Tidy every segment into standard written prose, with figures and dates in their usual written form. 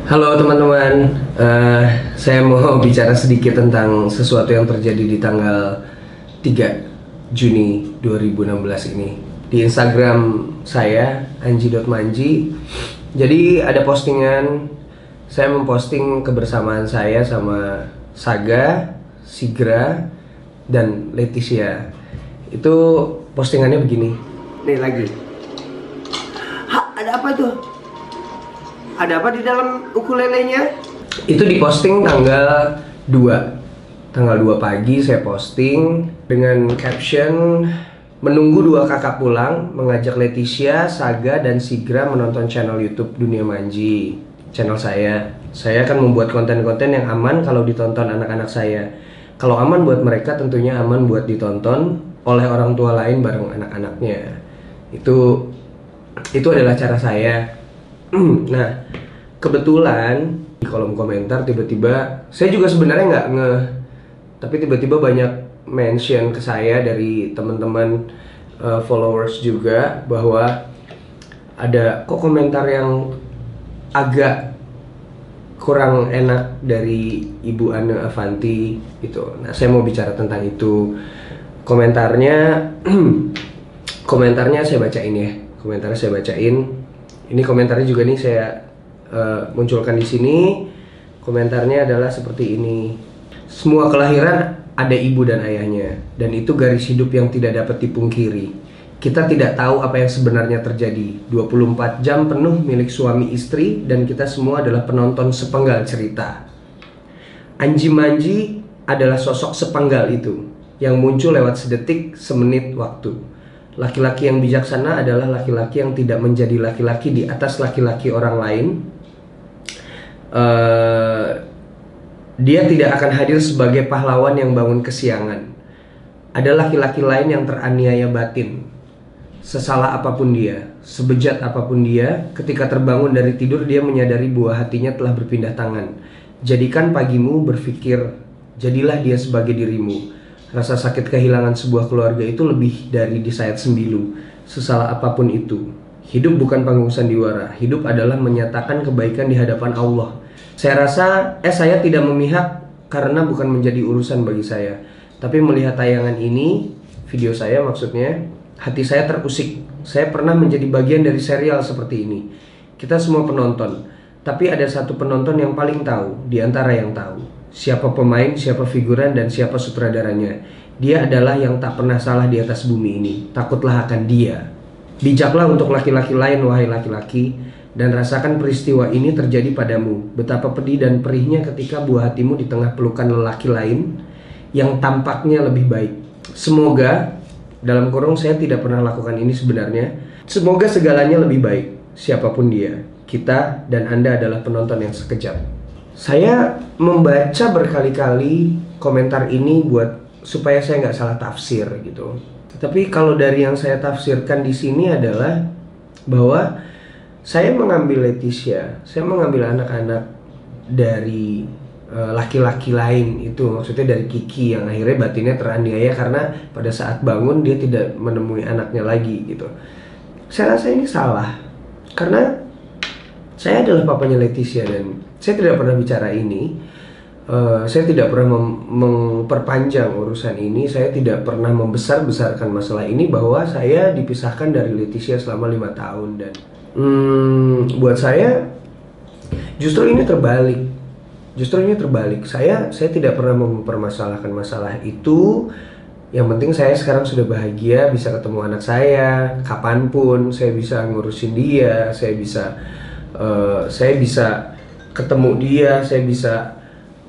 Halo teman-teman, saya mau bicara sedikit tentang sesuatu yang terjadi di tanggal 3 Juni 2016 ini. Di Instagram saya, anji.manji. Jadi ada postingan, saya memposting kebersamaan saya sama Saga, Sigra, dan Leticia. Itu postingannya begini. Nih lagi. Ada apa tuh? Ada apa di dalam ukulelenya? Itu diposting tanggal 2 pagi saya posting dengan caption menunggu dua kakak pulang, mengajak Leticia, Saga, dan Sigra menonton channel YouTube Dunia Manji. Channel saya akan membuat konten-konten yang aman kalau ditonton anak-anak saya. Kalau aman buat mereka, tentunya aman buat ditonton oleh orang tua lain bareng anak-anaknya. Itu adalah cara saya. Nah, kebetulan di kolom komentar tiba-tiba, saya juga sebenarnya nggak ngeh, tapi tiba-tiba banyak mention ke saya dari teman-teman followers juga bahwa ada kok komentar yang agak kurang enak dari Ibu Ana Avanti gitu. Nah, saya mau bicara tentang itu. Komentarnya komentarnya saya bacain ya. Komentarnya saya bacain. Ini komentarnya juga nih saya munculkan di sini. Komentarnya adalah seperti ini. Semua kelahiran ada ibu dan ayahnya, dan itu garis hidup yang tidak dapat dipungkiri. Kita tidak tahu apa yang sebenarnya terjadi. 24 jam penuh milik suami istri, dan kita semua adalah penonton sepenggal cerita. Anji Manji adalah sosok sepenggal itu yang muncul lewat sedetik, semenit waktu. Laki-laki yang bijaksana adalah laki-laki yang tidak menjadi laki-laki di atas laki-laki orang lain. Dia tidak akan hadir sebagai pahlawan yang bangun kesiangan. Ada laki-laki lain yang teraniaya batin. Sesalah apapun dia, sebejat apapun dia, ketika terbangun dari tidur dia menyadari buah hatinya telah berpindah tangan. Jadikan pagimu berpikir, jadilah dia sebagai dirimu. Rasa sakit kehilangan sebuah keluarga itu lebih dari disayat sembilu. Sesalah apapun itu, hidup bukan panggung sandiwara. Hidup adalah menyatakan kebaikan di hadapan Allah. Saya tidak memihak karena bukan menjadi urusan bagi saya. Tapi melihat tayangan ini, video saya maksudnya, hati saya terusik. Saya pernah menjadi bagian dari serial seperti ini. Kita semua penonton, tapi ada satu penonton yang paling tahu di antara yang tahu. Siapa pemain, siapa figuran, dan siapa sutradaranya. Dia adalah yang tak pernah salah di atas bumi ini. Takutlah akan dia. Bijaklah untuk laki-laki lain, wahai laki-laki, dan rasakan peristiwa ini terjadi padamu. Betapa pedih dan perihnya ketika buah hatimu di tengah pelukan lelaki lain yang tampaknya lebih baik. Semoga, dalam kurung saya tidak pernah lakukan ini sebenarnya, semoga segalanya lebih baik. Siapapun dia, kita dan Anda adalah penonton yang sekejap. Saya membaca berkali-kali komentar ini supaya saya nggak salah tafsir gitu. Tapi kalau dari yang saya tafsirkan di sini adalah bahwa saya mengambil Leticia, saya mengambil anak-anak dari laki-laki lain itu, maksudnya dari Kiki yang akhirnya batinnya teraniaya karena pada saat bangun dia tidak menemui anaknya lagi gitu. Saya rasa ini salah karena saya adalah papanya Leticia dan saya tidak pernah bicara ini. Saya tidak pernah memperpanjang urusan ini. Saya tidak pernah membesar-besarkan masalah ini bahwa saya dipisahkan dari Leticia selama 5 tahun. Dan buat saya justru ini terbalik. Saya tidak pernah mempermasalahkan masalah itu. Yang penting saya sekarang sudah bahagia, bisa ketemu anak saya kapanpun. Saya bisa ngurusin dia, saya bisa ketemu dia, saya bisa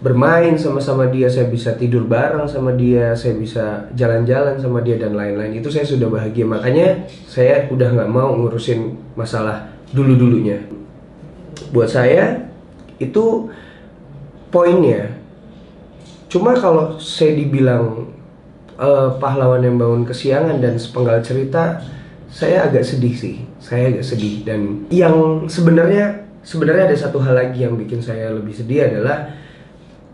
bermain sama-sama dia, saya bisa tidur bareng sama dia, saya bisa jalan-jalan sama dia dan lain-lain. Itu saya sudah bahagia, makanya saya udah nggak mau ngurusin masalah dulu-dulunya. Buat saya itu poinnya. Cuma kalau saya dibilang pahlawan yang bangun kesiangan dan sepenggal cerita, saya agak sedih sih. Dan yang sebenarnya ada satu hal lagi yang bikin saya lebih sedih adalah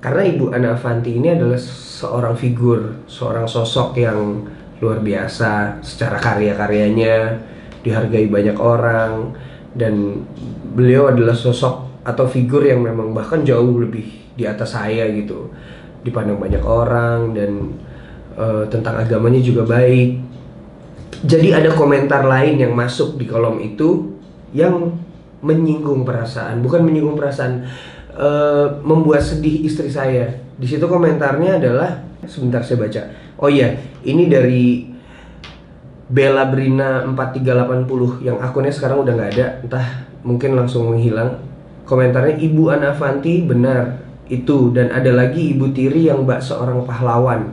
karena Ibu Ana Avanti ini adalah seorang figur, seorang sosok yang luar biasa secara karya-karyanya, dihargai banyak orang, dan beliau adalah sosok atau figur yang memang bahkan jauh lebih di atas saya gitu, dipandang banyak orang, dan tentang agamanya juga baik. Jadi ada komentar lain yang masuk di kolom itu yang menyinggung perasaan, bukan menyinggung perasaan, membuat sedih istri saya. Di situ komentarnya adalah, sebentar saya baca. Oh iya, ini dari Bella Brina 4380 yang akunnya sekarang udah nggak ada, entah mungkin langsung menghilang. Komentarnya, Ibu Ana Avanti benar itu, dan ada lagi Ibu Tiri yang mbak seorang pahlawan.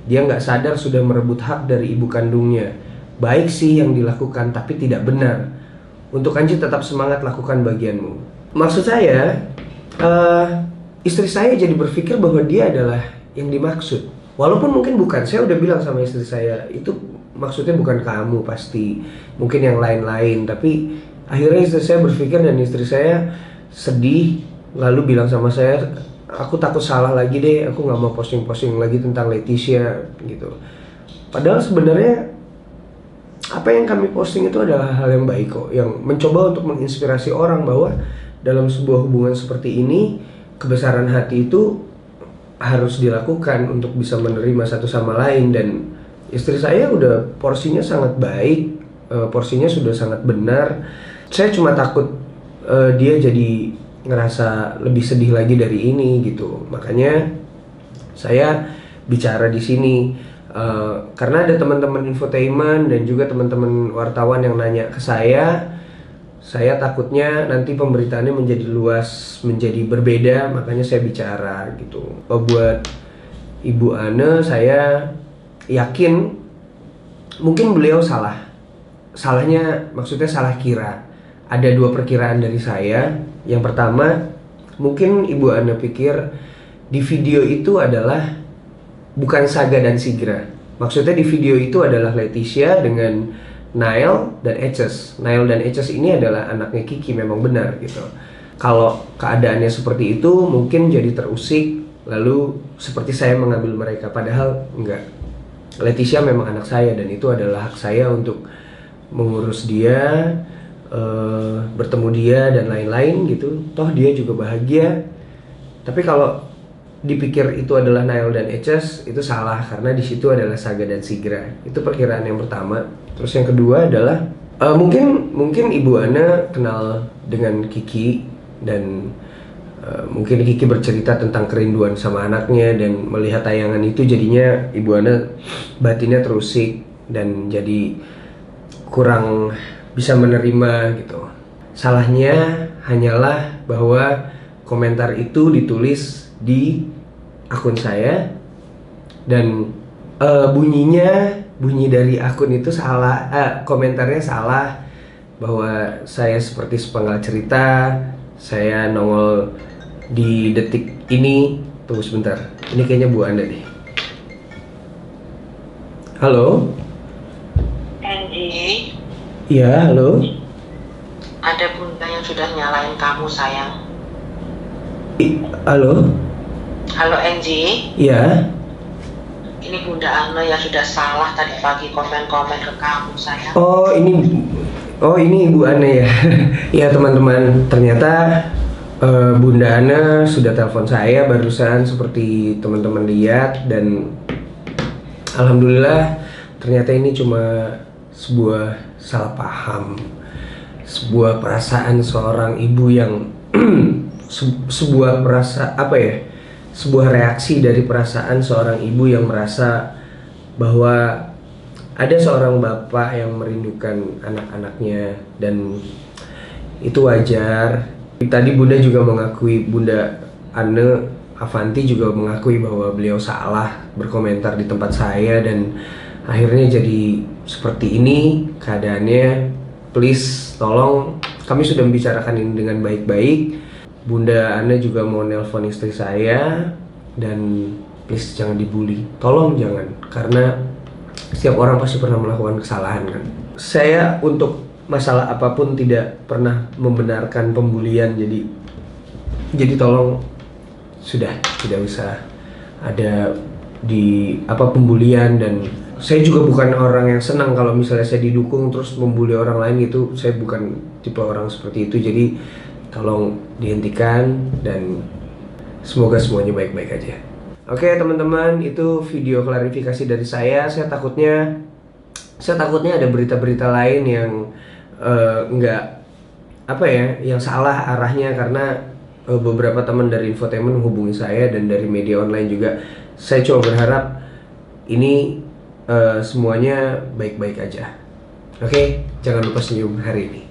Dia nggak sadar sudah merebut hak dari ibu kandungnya. Baik sih yang dilakukan, tapi tidak benar. Untuk Anji tetap semangat lakukan bagianmu. Maksud saya, istri saya jadi berpikir bahwa dia adalah yang dimaksud. Walaupun mungkin bukan, saya udah bilang sama istri saya, itu maksudnya bukan kamu pasti, mungkin yang lain-lain. Tapi akhirnya istri saya berpikir, dan istri saya sedih, lalu bilang sama saya, aku takut salah lagi deh, aku nggak mau posting-posting lagi tentang Leticia gitu. Padahal sebenarnya apa yang kami posting itu adalah hal yang baik kok, yang mencoba untuk menginspirasi orang bahwa dalam sebuah hubungan seperti ini, kebesaran hati itu harus dilakukan untuk bisa menerima satu sama lain. Dan istri saya udah porsinya sangat baik, porsinya sudah sangat benar. Saya cuma takut dia jadi ngerasa lebih sedih lagi dari ini gitu. Makanya saya bicara di sini. Karena ada teman-teman infotainment dan juga teman-teman wartawan yang nanya ke saya takutnya nanti pemberitaannya menjadi luas, menjadi berbeda, makanya saya bicara gitu. Buat Ibu Ana, saya yakin mungkin beliau salahnya maksudnya salah kira. Ada dua perkiraan dari saya. Yang pertama, mungkin Ibu Ana pikir di video itu adalah bukan Saga dan Sigra. Maksudnya di video itu adalah Leticia dengan Nail dan Eces. Nail dan Eces ini adalah anaknya Kiki, memang benar gitu. Kalau keadaannya seperti itu, mungkin jadi terusik, lalu seperti saya mengambil mereka. Padahal enggak. Leticia memang anak saya, dan itu adalah hak saya untuk mengurus dia, bertemu dia dan lain-lain gitu. Toh dia juga bahagia. Tapi kalau dipikir itu adalah Nail dan Eces, itu salah, karena di situ adalah Saga dan Sigra. Itu perkiraan yang pertama. Terus yang kedua adalah mungkin Ibu Ana kenal dengan Kiki, dan mungkin Kiki bercerita tentang kerinduan sama anaknya, dan melihat tayangan itu jadinya Ibu Ana batinnya terusik dan jadi kurang bisa menerima gitu. Salahnya hanyalah bahwa komentar itu ditulis di akun saya, dan bunyi dari akun itu salah, komentarnya salah, bahwa saya seperti sepenggal cerita, saya nongol di detik ini. Tunggu sebentar, ini kayaknya Bu Anda deh. Halo Angie. Iya, halo. Ada bunda yang sudah nyalain kamu sayang. Halo. Halo Angie. Iya. Ini Bunda Ana yang sudah salah tadi pagi komen-komen ke kamu sayang. Oh ini Ibu Ana ya. Ya teman-teman, ternyata Bunda Ana sudah telepon saya barusan, seperti teman-teman lihat, dan alhamdulillah ternyata ini cuma sebuah salah paham, sebuah perasaan seorang ibu yang sebuah sebuah reaksi dari perasaan seorang ibu yang merasa bahwa ada seorang bapak yang merindukan anak-anaknya, dan itu wajar. Tadi Bunda juga mengakui, Bunda Ana Avanti juga mengakui bahwa beliau salah berkomentar di tempat saya, dan akhirnya jadi seperti ini keadaannya. Please tolong, kami sudah membicarakan ini dengan baik-baik. Bunda Ana juga mau nelpon istri saya, dan please jangan dibully, tolong jangan, karena setiap orang pasti pernah melakukan kesalahan kan. Saya untuk masalah apapun tidak pernah membenarkan pembulian, jadi tolong sudah tidak usah ada di pembulian, dan Saya juga bukan orang yang senang kalau misalnya saya didukung terus membuli orang lain gitu. Saya bukan tipe orang seperti itu. Jadi tolong dihentikan dan semoga semuanya baik-baik aja. Oke teman-teman, itu video klarifikasi dari saya. Saya takutnya ada berita-berita lain yang nggak apa ya, yang salah arahnya, karena beberapa teman dari infotainment menghubungi saya dan dari media online juga. Saya cuma berharap ini semuanya baik-baik aja. Oke, jangan lupa senyum hari ini.